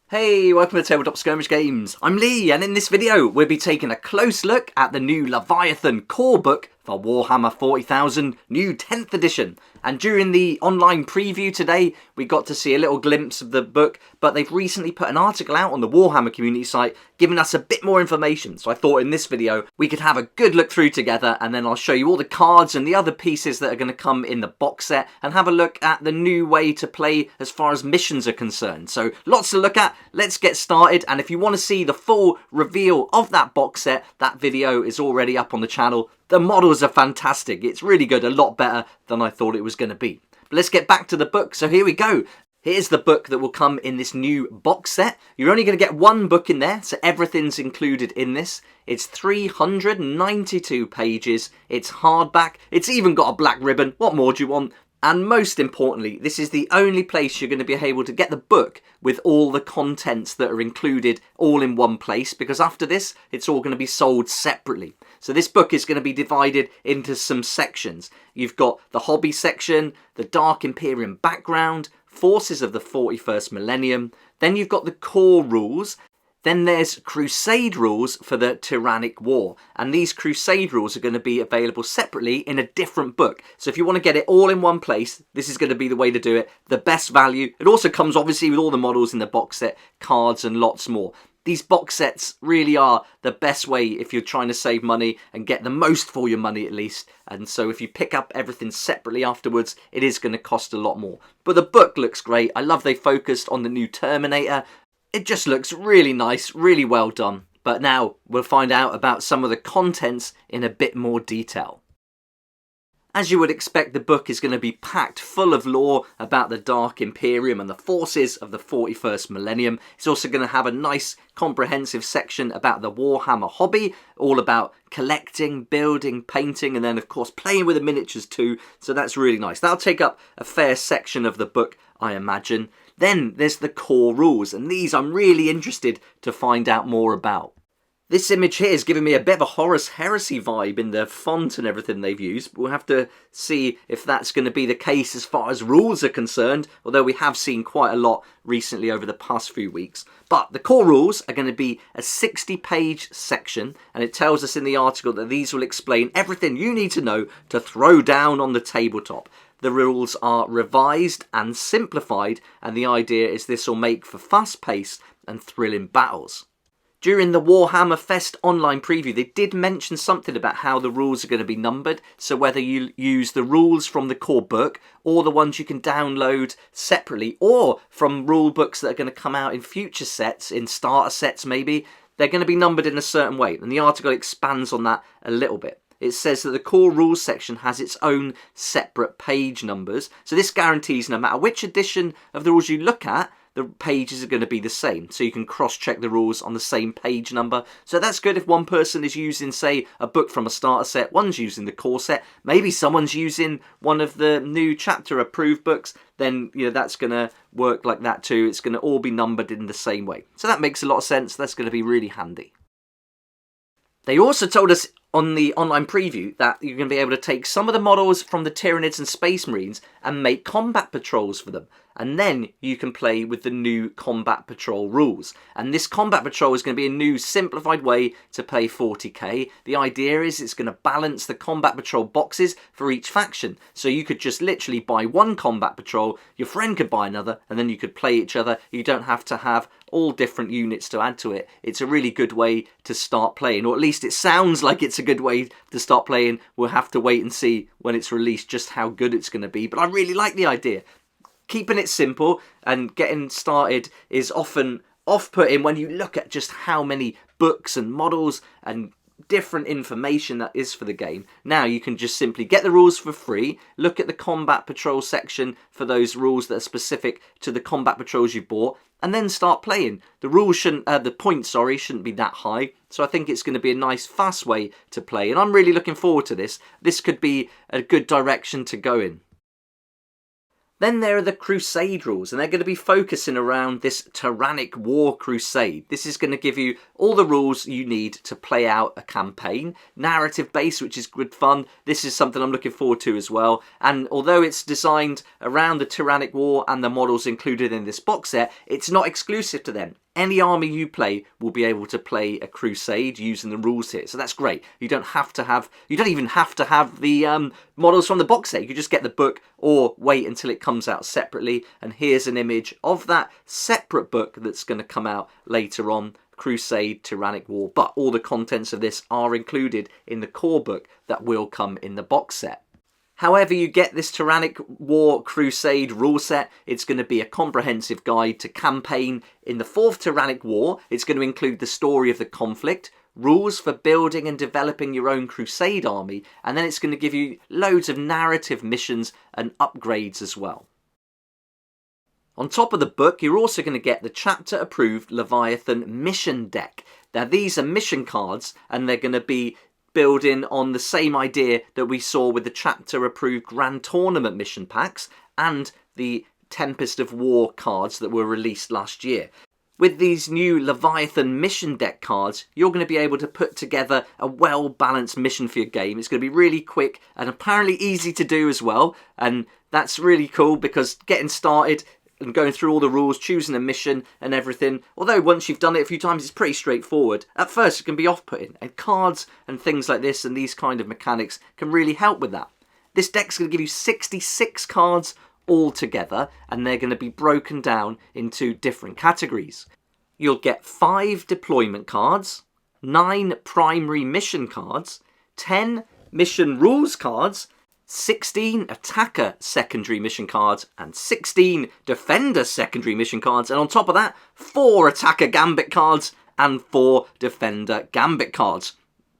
Hey, welcome to Tabletop Skirmish Games. I'm Lee, and in this video we'll be taking a close look at the new Leviathan core book for Warhammer 40,000 new 10th edition. And during the online preview today, we got to see a little glimpse of the book, but they've recently put an article out on the Warhammer community site giving us a bit more information. So I thought in this video we could have a good look through together, and then I'll show you all the cards and the other pieces that are going to come in the box set, and have a look at the new way to play as far as missions are concerned. So lots to look at. Let's get started, and if you want to see the full reveal of that box set, that video is already up on the channel. The models are fantastic. It's really good, a lot better than I thought it was going to be. But let's get back to the book. So here we go. Here's the book that will come in this new box set. You're only going to get one book in there, so everything's included in this. It's 392 pages. It's hardback. It's even got a black ribbon. What more do you want? And most importantly, this is the only place you're going to be able to get the book with all the contents that are included all in one place, because after this, it's all going to be sold separately. So this book is going to be divided into some sections. You've got the hobby section, the Dark Imperium background, forces of the 41st millennium, then you've got the core rules. Then there's Crusade rules for the Tyrannic War, and these Crusade rules are going to be available separately in a different book. So if you want to get it all in one place, this is going to be the way to do it. The best value. It also comes obviously with all the models in the box set, cards and lots more. These box sets really are the best way if you're trying to save money and get the most for your money at least. And so if you pick up everything separately afterwards, it is going to cost a lot more. But the book looks great. I love they focused on the new Terminator. It just looks really nice, really well done. But now we'll find out about some of the contents in a bit more detail. As you would expect, the book is going to be packed full of lore about the Dark Imperium and the forces of the 41st millennium. It's also going to have a nice comprehensive section about the Warhammer hobby, all about collecting, building, painting, and then of course playing with the miniatures too. So that's really nice. That'll take up a fair section of the book, I imagine. Then there's the core rules, and these I'm really interested to find out more about. This image here is giving me a bit of a Horus Heresy vibe in the font and everything they've used. We'll have to see if that's going to be the case as far as rules are concerned, although we have seen quite a lot recently over the past few weeks. But the core rules are going to be a 60-page section, and it tells us in the article that these will explain everything you need to know to throw down on the tabletop. The rules are revised and simplified, and the idea is this will make for fast-paced and thrilling battles. During the Warhammer Fest online preview, they did mention something about how the rules are going to be numbered, so whether you use the rules from the core book or the ones you can download separately, or from rule books that are going to come out in future sets, in starter sets maybe, they're going to be numbered in a certain way, and the article expands on that a little bit. It says that the core rules section has its own separate page numbers, so this guarantees no matter which edition of the rules you look at, the pages are going to be the same, so you can cross-check the rules on the same page number. So that's good if one person is using, say, a book from a starter set, one's using the core set, maybe someone's using one of the new chapter approved books, then that's going to work like that too. It's going to all be numbered in the same way. So that makes a lot of sense. That's going to be really handy. They also told us on the online preview that you're going to be able to take some of the models from the Tyranids and Space Marines and make combat patrols for them. And then you can play with the new combat patrol rules. And this combat patrol is going to be a new simplified way to play 40k. The idea is it's going to balance the combat patrol boxes for each faction. So you could just literally buy one combat patrol, your friend could buy another, and then you could play each other. You don't have to have all different units to add to it. It's a really good way to start playing, or at least it sounds like it's a good way to start playing. We'll have to wait and see when it's released just how good it's going to be. But I really like the idea. Keeping it simple and getting started is often off-putting when you look at just how many books and models and different information that is for the game. Now you can just simply get the rules for free, look at the combat patrol section for those rules that are specific to the combat patrols you bought, and then start playing. The rules the points shouldn't be that high, so I think it's going to be a nice fast way to play, and I'm really looking forward to this. This could be a good direction to go in. Then there are the Crusade rules, and they're going to be focusing around this tyrannic war crusade. This is going to give you all the rules you need to play out a campaign. Narrative based, which is good fun. This is something I'm looking forward to as well. And although it's designed around the tyrannic war and the models included in this box set, it's not exclusive to them. Any army you play will be able to play a crusade using the rules here. So that's great. You don't even have to have the models from the box set. You can just get the book or wait until it comes out separately. And here's an image of that separate book that's going to come out later on, Crusade Tyrannic War. But all the contents of this are included in the core book that will come in the box set. However you get this Tyrannic War Crusade rule set, it's going to be a comprehensive guide to campaign in the 4th Tyrannic War. It's going to include the story of the conflict, rules for building and developing your own Crusade army, and then it's going to give you loads of narrative missions and upgrades as well. On top of the book, you're also going to get the chapter-approved Leviathan mission deck. Now these are mission cards, and they're going to be building on the same idea that we saw with the chapter-approved Grand Tournament mission packs and the Tempest of War cards that were released last year. With these new Leviathan mission deck cards, you're going to be able to put together a well-balanced mission for your game. It's going to be really quick and apparently easy to do as well, and that's really cool because getting started and going through all the rules, choosing a mission and everything, although once you've done it a few times it's pretty straightforward, at first it can be off-putting, and cards and things like this and these kind of mechanics can really help with that. This deck's going to give you 66 cards all together, and they're going to be broken down into different categories. You'll get 5 deployment cards, 9 primary mission cards, 10 mission rules cards, 16 attacker secondary mission cards, and 16 defender secondary mission cards, and on top of that, 4 attacker gambit cards and 4 defender gambit cards.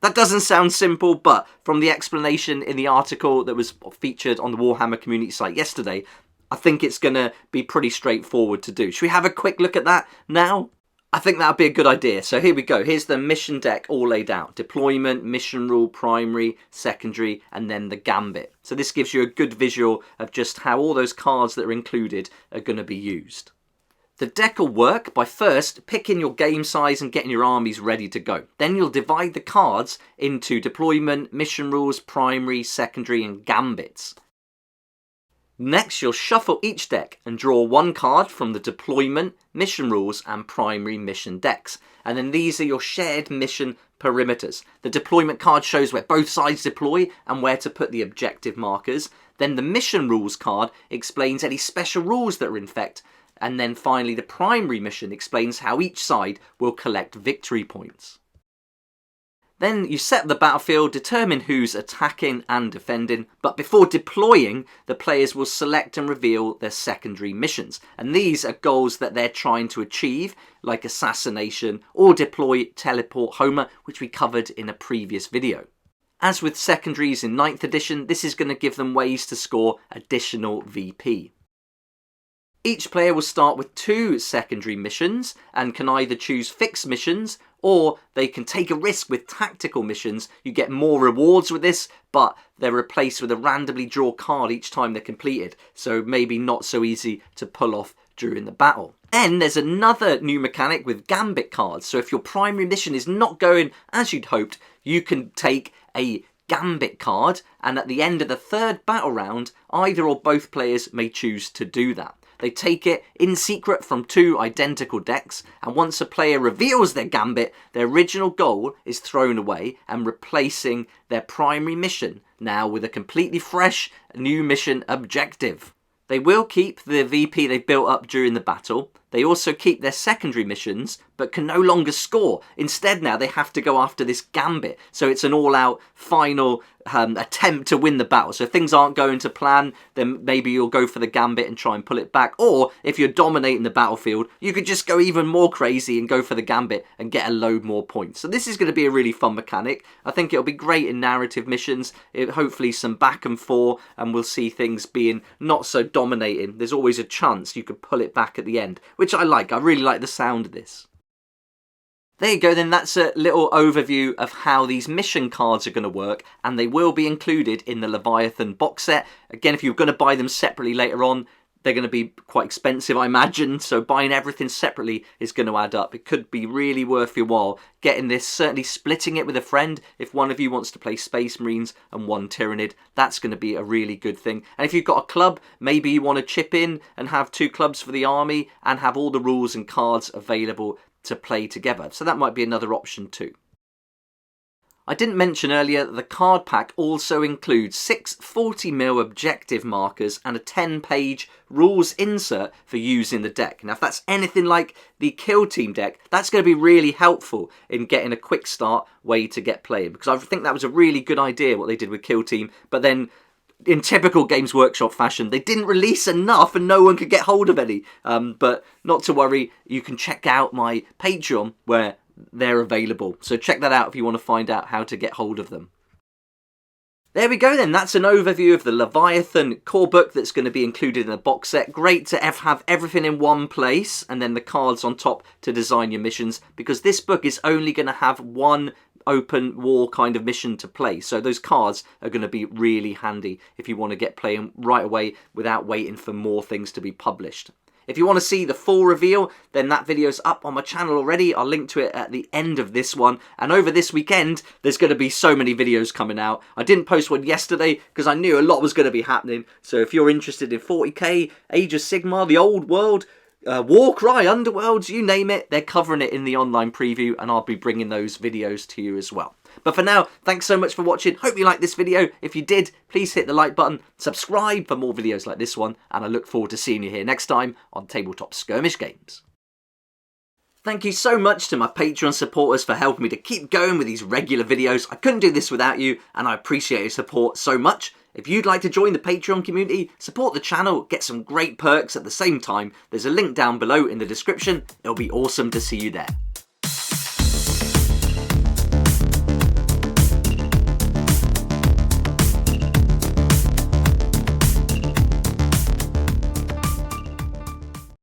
That doesn't sound simple, but from the explanation in the article that was featured on the Warhammer community site yesterday, I think it's going to be pretty straightforward to do. Should we have a quick look at that now? I think that would be a good idea. So here we go. Here's the mission deck all laid out. Deployment, mission rule, primary, secondary, and then the gambit. So this gives you a good visual of just how all those cards that are included are going to be used. The deck will work by first picking your game size and getting your armies ready to go. Then you'll divide the cards into deployment, mission rules, primary, secondary, and gambits. Next, you'll shuffle each deck and draw 1 card from the deployment, mission rules, and primary mission decks. And then these are your shared mission perimeters. The deployment card shows where both sides deploy and where to put the objective markers. Then the mission rules card explains any special rules that are in effect. And then finally, the primary mission explains how each side will collect victory points. Then you set the battlefield, determine who's attacking and defending, but before deploying, the players will select and reveal their secondary missions. And these are goals that they're trying to achieve, like assassination or deploy teleport Homer, which we covered in a previous video. As with secondaries in 9th edition, this is going to give them ways to score additional VP. Each player will start with 2 secondary missions and can either choose fixed missions or they can take a risk with tactical missions. You get more rewards with this, but they're replaced with a randomly draw card each time they're completed, so maybe not so easy to pull off during the battle. Then there's another new mechanic with gambit cards, so if your primary mission is not going as you'd hoped, you can take a gambit card, and at the end of the 3rd battle round, either or both players may choose to do that. They take it in secret from 2 identical decks, and once a player reveals their gambit, their original goal is thrown away and replacing their primary mission, now with a completely fresh new mission objective. They will keep the VP they built up during the battle. They also keep their secondary missions, but can no longer score. Instead now they have to go after this gambit. So it's an all-out final attempt to win the battle. So if things aren't going to plan, then maybe you'll go for the gambit and try and pull it back. Or if you're dominating the battlefield, you could just go even more crazy and go for the gambit and get a load more points. So this is going to be a really fun mechanic. I think it'll be great in narrative missions. Hopefully some back and forth, and we'll see things being not so dominating. There's always a chance you could pull it back at the end, which I like. I really like the sound of this. There you go then, that's a little overview of how these mission cards are going to work, and they will be included in the Leviathan box set. Again, if you're going to buy them separately later on, they're going to be quite expensive, I imagine, so buying everything separately is going to add up. It could be really worth your while getting this, certainly splitting it with a friend. If one of you wants to play Space Marines and one Tyrannid, that's going to be a really good thing. And if you've got a club, maybe you want to chip in and have 2 clubs for the army and have all the rules and cards available to play together. So that might be another option too. I didn't mention earlier that the card pack also includes 6 40mm objective markers and a 10-page rules insert for using the deck. Now if that's anything like the Kill Team deck, that's going to be really helpful in getting a quick start way to get playing, because I think that was a really good idea what they did with Kill Team, but then in typical Games Workshop fashion, they didn't release enough and no one could get hold of any. But not to worry, you can check out my Patreon where they're available. So check that out if you want to find out how to get hold of them. There we go then, that's an overview of the Leviathan core book that's going to be included in the box set. Great to have everything in one place and then the cards on top to design your missions, because this book is only going to have one open war kind of mission to play. So those cards are going to be really handy if you want to get playing right away without waiting for more things to be published. If you want to see the full reveal, then that video's up on my channel already. I'll link to it at the end of this one. And over this weekend, there's going to be so many videos coming out. I didn't post one yesterday because I knew a lot was going to be happening. So if you're interested in 40k, Age of Sigmar, the Old World, Warcry, Underworlds, you name it, they're covering it in the online preview, and I'll be bringing those videos to you as well. But for now, thanks so much for watching. Hope you liked this video. If you did, please hit the like button, subscribe for more videos like this one, and I look forward to seeing you here next time on Tabletop Skirmish Games. Thank you so much to my Patreon supporters for helping me to keep going with these regular videos. I couldn't do this without you, and I appreciate your support so much. If you'd like to join the Patreon community, support the channel, get some great perks at the same time, there's a link down below in the description. It'll be awesome to see you there.